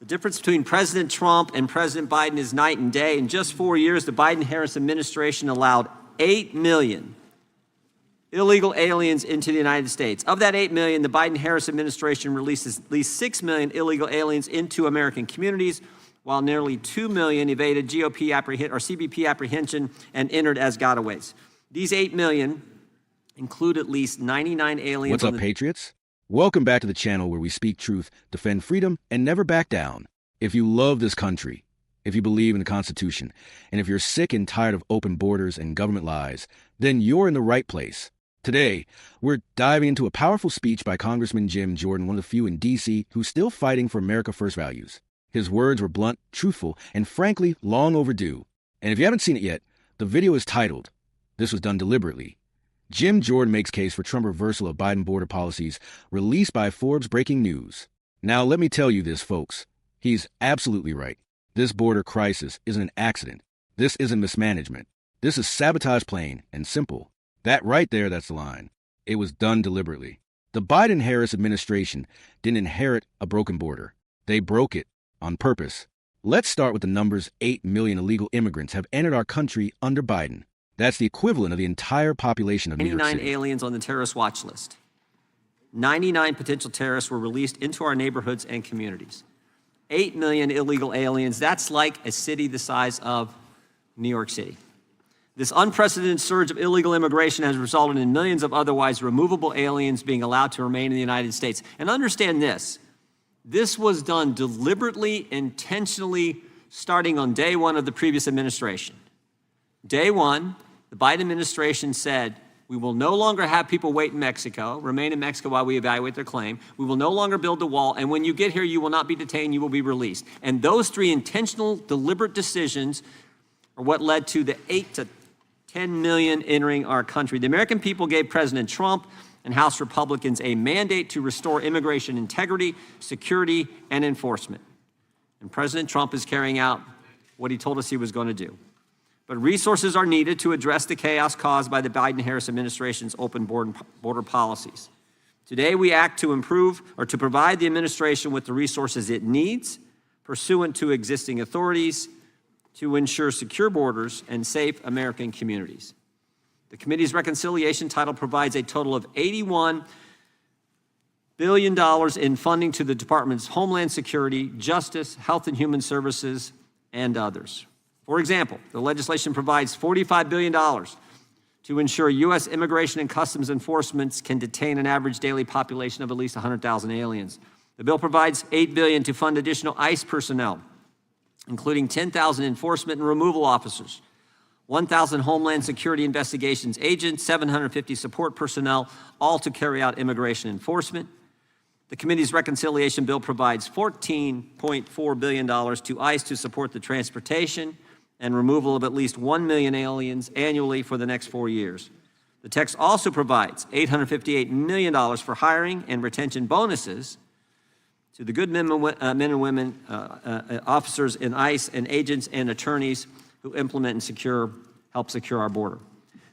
The difference between President Trump and President Biden is night and day. In just 4 years, the Biden-Harris administration allowed 8 million illegal aliens into the United States. Of that 8 million, the Biden-Harris administration releases at least 6 million illegal aliens into American communities, while nearly 2 million evaded CBP apprehension and entered as gotaways. These 8 million include at least 99 aliens. What's up, Patriots? Welcome back to the channel where we speak truth, defend freedom, and never back down. If you love this country, if you believe in the Constitution, and if you're sick and tired of open borders and government lies, then you're in the right place. Today, we're diving into a powerful speech by Congressman Jim Jordan, one of the few in D.C. who's still fighting for America First values. His words were blunt, truthful, and frankly, long overdue. And if you haven't seen it yet, the video is titled, "This Was Done Deliberately." Jim Jordan makes case for Trump reversal of Biden border policies, released by Forbes Breaking News. Now, let me tell you this, folks. He's absolutely right. This border crisis isn't an accident. This isn't mismanagement. This is sabotage, plain and simple. That right there, that's the line. It was done deliberately. The Biden-Harris administration didn't inherit a broken border. They broke it on purpose. Let's start with the numbers. 8 million illegal immigrants have entered our country under Biden. That's the equivalent of the entire population of New York City. 99 aliens on the terrorist watch list. 99 potential terrorists were released into our neighborhoods and communities. 8 million illegal aliens. That's like a city the size of New York City. This unprecedented surge of illegal immigration has resulted in millions of otherwise removable aliens being allowed to remain in the United States. And understand this. This was done deliberately, intentionally, starting on day one of the previous administration. Day one, the Biden administration said, we will no longer have people wait in Mexico, remain in Mexico while we evaluate their claim. We will no longer build a wall, and when you get here, you will not be detained, you will be released. And those three intentional, deliberate decisions are what led to the 8 to 10 million entering our country. The American people gave President Trump and House Republicans a mandate to restore immigration integrity, security, and enforcement. And President Trump is carrying out what he told us he was going to do. But resources are needed to address the chaos caused by the Biden-Harris administration's open border policies. Today, we act to improve or to provide the administration with the resources it needs, pursuant to existing authorities, to ensure secure borders and safe American communities. The committee's reconciliation title provides a total of $81 billion in funding to the Departments of Homeland Security, Justice, Health and Human Services, and others. For example, the legislation provides $45 billion to ensure U.S. Immigration and Customs Enforcement can detain an average daily population of at least 100,000 aliens. The bill provides $8 billion to fund additional ICE personnel, including 10,000 enforcement and removal officers, 1,000 Homeland Security investigations agents, 750 support personnel, all to carry out immigration enforcement. The committee's reconciliation bill provides $14.4 billion to ICE to support the transportation and removal of at least 1 million aliens annually for the next 4 years. The text also provides $858 million for hiring and retention bonuses to the good men and women, officers in ICE and agents and attorneys who implement and help secure our border.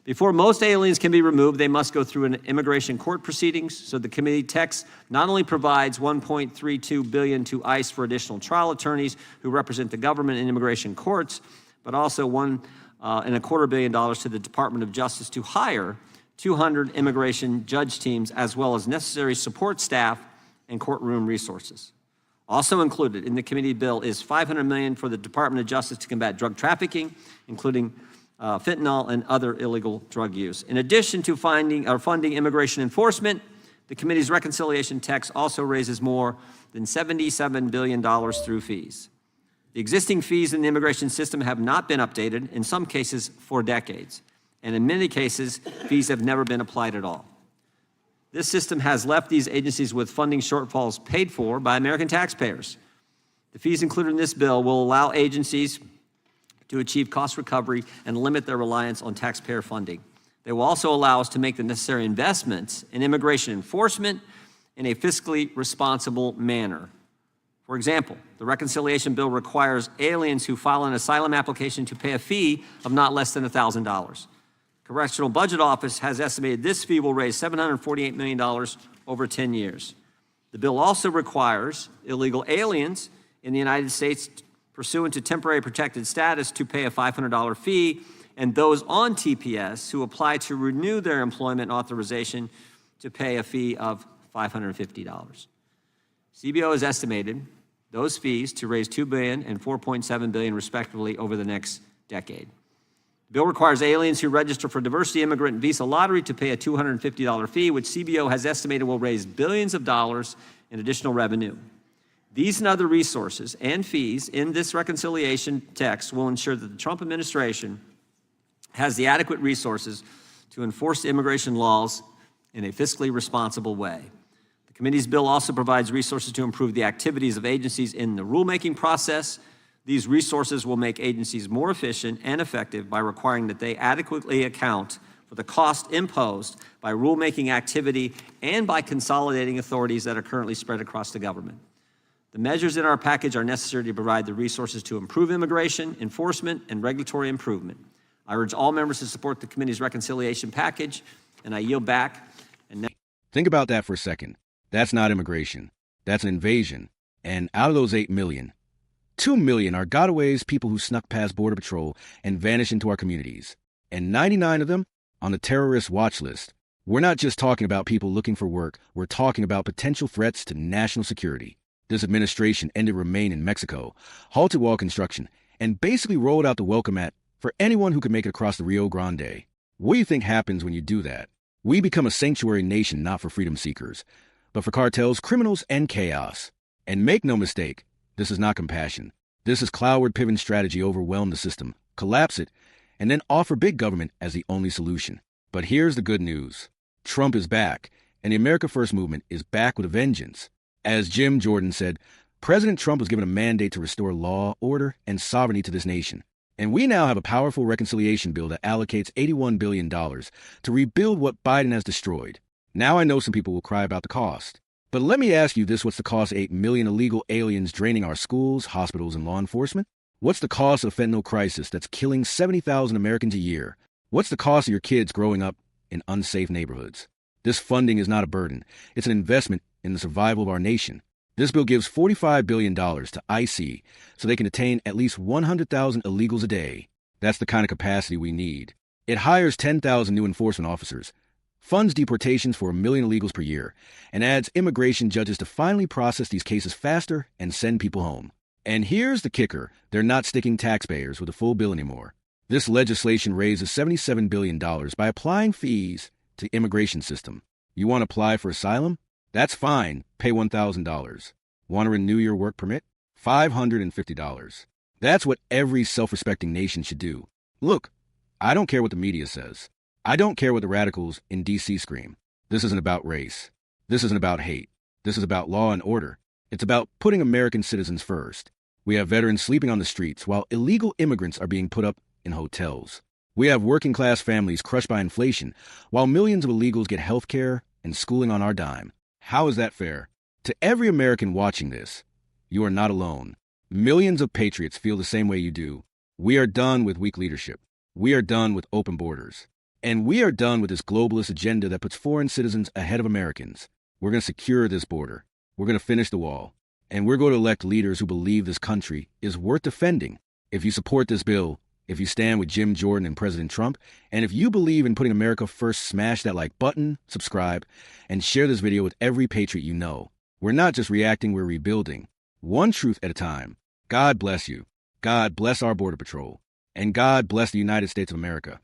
Before most aliens can be removed, they must go through an immigration court proceedings. So the committee text not only provides $1.32 billion to ICE for additional trial attorneys who represent the government in immigration courts, but also $1.25 billion to the Department of Justice to hire 200 immigration judge teams, as well as necessary support staff and courtroom resources. Also included in the committee bill is $500 million for the Department of Justice to combat drug trafficking, including fentanyl and other illegal drug use. In addition to funding immigration enforcement, the committee's reconciliation text also raises more than $77 billion through fees. The existing fees in the immigration system have not been updated, in some cases for decades, and in many cases, fees have never been applied at all. This system has left these agencies with funding shortfalls paid for by American taxpayers. The fees included in this bill will allow agencies to achieve cost recovery and limit their reliance on taxpayer funding. They will also allow us to make the necessary investments in immigration enforcement in a fiscally responsible manner. For example, the reconciliation bill requires aliens who file an asylum application to pay a fee of not less than $1,000. Congressional Budget Office has estimated this fee will raise $748 million over 10 years. The bill also requires illegal aliens in the United States pursuant to temporary protected status to pay a $500 fee, and those on TPS who apply to renew their employment authorization to pay a fee of $550. CBO has estimated those fees to raise $2 billion and $4.7 billion respectively over the next decade. The bill requires aliens who register for diversity, immigrant, and visa lottery to pay a $250 fee, which CBO has estimated will raise billions of dollars in additional revenue. These and other resources and fees in this reconciliation text will ensure that the Trump administration has the adequate resources to enforce immigration laws in a fiscally responsible way. The committee's bill also provides resources to improve the activities of agencies in the rulemaking process. These resources will make agencies more efficient and effective by requiring that they adequately account for the cost imposed by rulemaking activity and by consolidating authorities that are currently spread across the government. The measures in our package are necessary to provide the resources to improve immigration, enforcement, and regulatory improvement. I urge all members to support the committee's reconciliation package, and I yield back. Think about that for a second. That's not immigration. That's an invasion. And out of those 8 million, 2 million are gotaways, people who snuck past Border Patrol and vanished into our communities. And 99 of them on the terrorist watch list. We're not just talking about people looking for work. We're talking about potential threats to national security. This administration ended Remain in Mexico, halted wall construction, and basically rolled out the welcome mat for anyone who could make it across the Rio Grande. What do you think happens when you do that? We become a sanctuary nation not for freedom seekers, but for cartels, criminals, and chaos. And make no mistake, this is not compassion. This is cloudward-pivot strategy: overwhelm the system, collapse it, and then offer big government as the only solution. But here's the good news. Trump is back, and the America First movement is back with a vengeance. As Jim Jordan said, President Trump was given a mandate to restore law, order, and sovereignty to this nation. And we now have a powerful reconciliation bill that allocates $81 billion to rebuild what Biden has destroyed. Now I know some people will cry about the cost. But let me ask you this: what's the cost of 8 million illegal aliens draining our schools, hospitals, and law enforcement? What's the cost of the fentanyl crisis that's killing 70,000 Americans a year? What's the cost of your kids growing up in unsafe neighborhoods? This funding is not a burden. It's an investment in the survival of our nation. This bill gives $45 billion to IC so they can detain at least 100,000 illegals a day. That's the kind of capacity we need. It hires 10,000 new enforcement officers, funds deportations for 1 million illegals per year, and adds immigration judges to finally process these cases faster and send people home. And here's the kicker: they're not sticking taxpayers with a full bill anymore. This legislation raises $77 billion by applying fees to the immigration system. You want to apply for asylum? That's fine. Pay $1,000. Want to renew your work permit? $550. That's what every self-respecting nation should do. Look, I don't care what the media says. I don't care what the radicals in D.C. scream. This isn't about race. This isn't about hate. This is about law and order. It's about putting American citizens first. We have veterans sleeping on the streets while illegal immigrants are being put up in hotels. We have working-class families crushed by inflation while millions of illegals get health care and schooling on our dime. How is that fair? To every American watching this, you are not alone. Millions of patriots feel the same way you do. We are done with weak leadership. We are done with open borders. And we are done with this globalist agenda that puts foreign citizens ahead of Americans. We're going to secure this border. We're going to finish the wall. And we're going to elect leaders who believe this country is worth defending. If you support this bill, if you stand with Jim Jordan and President Trump, and if you believe in putting America first, smash that like button, subscribe, and share this video with every patriot you know. We're not just reacting, we're rebuilding. One truth at a time. God bless you. God bless our Border Patrol. And God bless the United States of America.